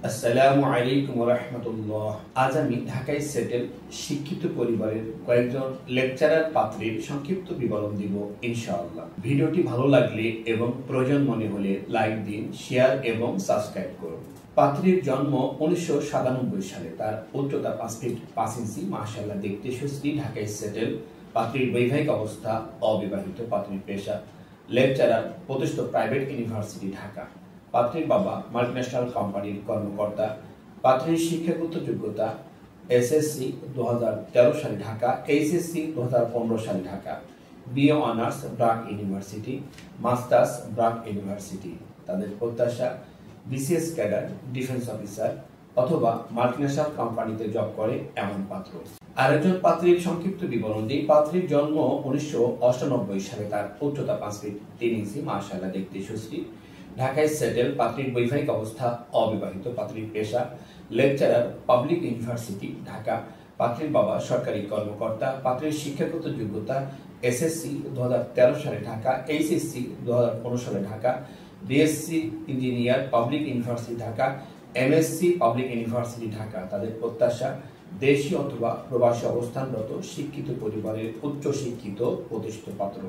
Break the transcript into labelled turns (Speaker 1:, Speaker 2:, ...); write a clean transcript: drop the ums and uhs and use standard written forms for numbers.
Speaker 1: আসসালামু আলাইকুম ওয়া রাহমাতুল্লাহ। আজ আমি ঢাকায় সেটেল শিক্ষিত পরিবারের কয়েকজন লেকচারার পাত্রীর সংক্ষিপ্ত বিবরণ দিব ইনশাআল্লাহ। ভিডিওটি ভালো লাগলে এবং প্রয়োজন মনে হলে লাইক দিন, শেয়ার এবং সাবস্ক্রাইব করুন। পাত্রীর জন্ম 1997 সালে। তার উচ্চতা 5 ফিট 5 ইঞ্চি, মাশাআল্লাহ দেখতে সুশ্রী, ঢাকায় সেটেল। পাত্রীর বৈবাহিক অবস্থা অবিবাহিত। পাত্রীর পেশা লেকচারার, প্রতিষ্ঠিত প্রাইভেট ইউনিভার্সিটি ঢাকা। পাত্রীর বাবা মাল্টিন্যাশনাল কোম্পানির কর্মকর্তা। পাত্রীর শিক্ষাগত যোগ্যতা এসএসসি 2013 সালে ঢাকা, এইচএসসি 2015 সালে Dhaka, BA honours BRAC university, masters BRAC university. তাদের প্রত্যাশা বিসিএস ক্যাডার, ডিফেন্স অফিসার অথবা মাল্টিন্যাশনাল কোম্পানিতে জব করে এমন পাত্র। আরেকজন পাত্রীর সংক্ষিপ্ত বিবরণ দিই। পাত্রীর জন্ম 1998 সালে। তার উচ্চতা 5 ফিট 3 ইঞ্চি, মাশাআল্লাহ দেখতে সুশ্রী, ঢাকায় সেটেল। পাত্রীর বৈবাহিক অবস্থা অবিবাহিত। পাত্রীর পেশা লেকচারার, পাবলিক ইউনিভার্সিটি ঢাকা। পাত্রীর বাবা সরকারি কর্মকর্তা। পাত্রীর শিক্ষাগত যোগ্যতা এসএসসি 2013 সালে ঢাকা, এইচএসসি 2015 সালে Dhaka, BSc engineer, public university Dhaka, MSc public university Dhaka. তাদের প্রত্যাশা দেশীয় অথবা প্রবাসী অবস্থানরত শিক্ষিত পরিবারের উচ্চ শিক্ষিত প্রতিষ্ঠিত পাত্র।